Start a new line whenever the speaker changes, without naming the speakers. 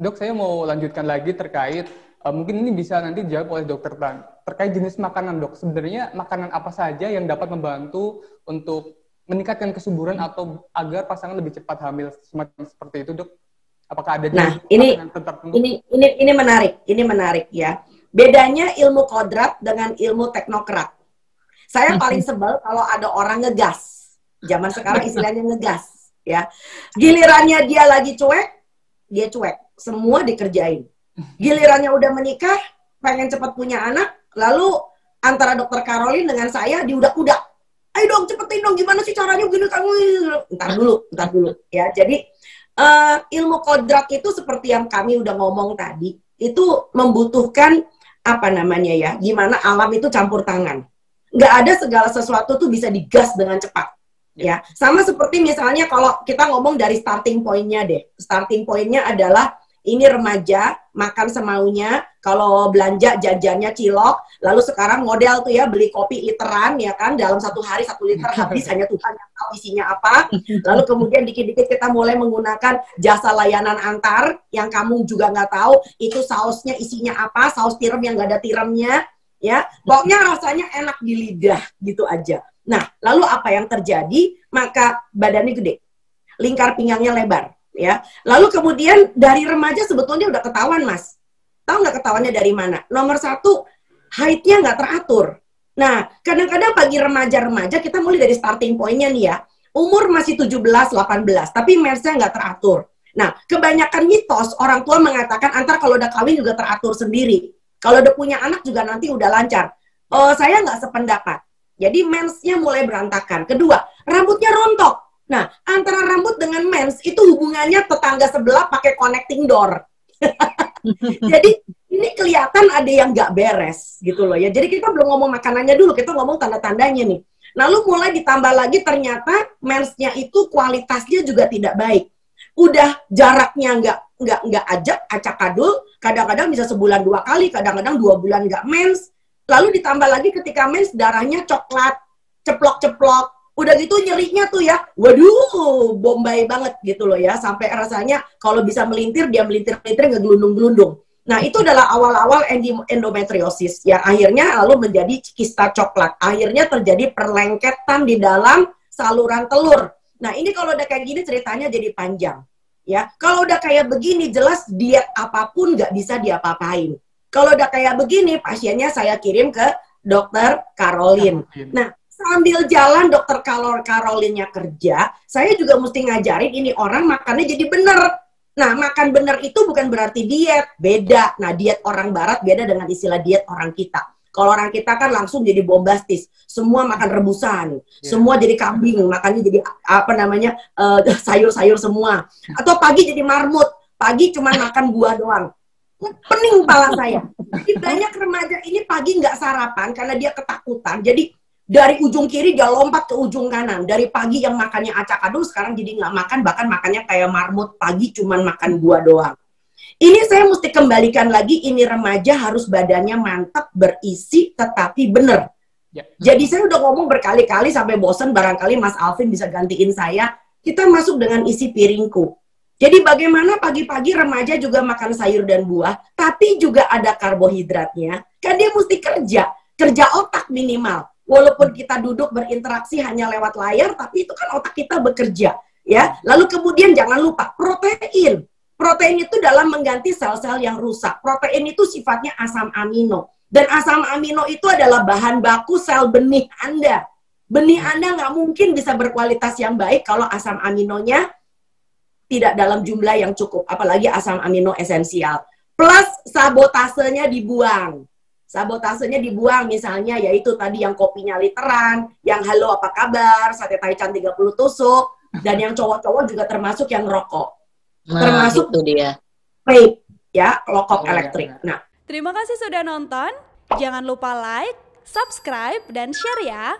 Dok, saya mau lanjutkan lagi terkait, mungkin ini bisa nanti dijawab oleh Dokter Tan. Terkait jenis makanan, Dok. Sebenarnya makanan apa saja yang dapat membantu untuk meningkatkan kesuburan atau agar pasangan lebih cepat hamil, semacam seperti itu, Dok? Apakah ada
Nah,
jenis makanan tertentu?
ini menarik ya. Bedanya ilmu kodrat dengan ilmu teknokrat. Saya paling sebel kalau ada orang ngegas. Zaman sekarang istilahnya ngegas, ya. Gilirannya dia lagi cuek, dia cuek. Semua dikerjain. Gilirannya udah menikah, pengen cepat punya anak, lalu antara dokter Caroline dengan saya diudak-udak. Ayo dong, cepetin dong, gimana sih caranya gini kamu? Ntar dulu, ya. Jadi ilmu kodrat itu seperti yang kami udah ngomong tadi, itu membutuhkan apa namanya ya, gimana alam itu campur tangan. Nggak ada segala sesuatu tuh bisa digas dengan cepat. Ya, sama seperti misalnya kalau kita ngomong dari starting point-nya deh. Starting point-nya adalah ini remaja, makan semaunya, kalau belanja jajannya cilok, lalu sekarang model tuh ya, beli kopi literan, ya kan, dalam 1 hari 1 liter habis, hanya Tuhan yang tahu isinya apa. Lalu kemudian dikit-dikit kita mulai menggunakan jasa layanan antar, yang kamu juga nggak tahu, itu sausnya isinya apa, saus tiram yang nggak ada tiramnya, ya, pokoknya rasanya enak di lidah, gitu aja. Nah, lalu apa yang terjadi? Maka badannya gede, lingkar pinggangnya lebar. Ya, lalu kemudian dari remaja sebetulnya udah ketahuan, Mas. Tahu nggak ketahuannya dari mana? Nomor 1, haidnya nggak teratur. Nah, kadang-kadang bagi remaja-remaja kita mulai dari starting point-nya nih ya. Umur masih 17, 18, tapi mensnya nggak teratur. Nah, kebanyakan mitos orang tua mengatakan antar kalau udah kawin juga teratur sendiri. Kalau udah punya anak juga nanti udah lancar. Saya nggak sependapat. Jadi mensnya mulai berantakan. Kedua, rambutnya rontok. Nah, antara rambut dengan mens itu hubungannya tetangga sebelah pakai connecting door. Jadi ini kelihatan ada yang nggak beres gitu loh ya. Jadi kita belum ngomong makanannya dulu, kita ngomong tanda-tandanya nih. Lalu mulai ditambah lagi ternyata mensnya itu kualitasnya juga tidak baik. Udah jaraknya nggak acak-adul, kadang-kadang bisa sebulan 2 kali, kadang-kadang 2 bulan nggak mens. Lalu ditambah lagi ketika mens darahnya coklat, ceplok-ceplok. Udah gitu nyerinya tuh ya, waduh, bombay banget gitu loh ya. Sampai rasanya kalau bisa melintir, dia melintir-melintir ngegelundung-gelundung. Nah, itu adalah awal-awal endometriosis. Yang akhirnya lalu menjadi kista coklat. Akhirnya terjadi perlengketan di dalam saluran telur. Nah, ini kalau udah kayak gini ceritanya jadi panjang. Ya, kalau udah kayak begini, jelas diet apapun nggak bisa diapa-apain. Kalau udah kayak begini, pasiennya saya kirim ke dokter Caroline. Nah, sambil jalan dokter Caroline-nya kerja, saya juga mesti ngajarin ini orang makannya jadi bener. Nah, makan bener itu bukan berarti diet, beda. Nah, diet orang barat beda dengan istilah diet orang kita. Kalau orang kita kan langsung jadi bombastis, semua makan rebusan, semua jadi kambing, makannya jadi apa namanya sayur-sayur semua. Atau pagi jadi marmut, pagi cuma makan buah doang. Pening kepala saya. Jadi banyak remaja ini pagi nggak sarapan karena dia ketakutan. Jadi dari ujung kiri dia lompat ke ujung kanan. Dari pagi yang makannya acak-adul, sekarang jadi nggak makan, bahkan makannya kayak marmut, pagi cuman makan buah doang. Ini saya mesti kembalikan lagi, ini remaja harus badannya mantap, berisi, tetapi bener. Jadi saya udah ngomong berkali-kali sampai bosen, barangkali Mas Alvin bisa gantiin saya. Kita masuk dengan isi piringku. Jadi bagaimana pagi-pagi remaja juga makan sayur dan buah, tapi juga ada karbohidratnya. Kan dia mesti kerja otak minimal. Walaupun kita duduk berinteraksi hanya lewat layar, tapi itu kan otak kita bekerja, ya. Lalu kemudian jangan lupa protein. Protein itu dalam mengganti sel-sel yang rusak. Protein itu sifatnya asam amino. Dan asam amino itu adalah bahan baku sel benih Anda. Benih Anda nggak mungkin bisa berkualitas yang baik kalau asam aminonya tidak dalam jumlah yang cukup. Apalagi asam amino esensial. Plus sabotasenya dibuang. Sabotasenya dibuang misalnya yaitu tadi yang kopinya literan, yang halo apa kabar, sate taichan 30 tusuk, dan yang cowok-cowok juga termasuk yang rokok.
Nah,
termasuk
itu dia.
vape, ya, rokok elektrik. Nah,
terima kasih sudah nonton. Jangan lupa like, subscribe, dan share ya.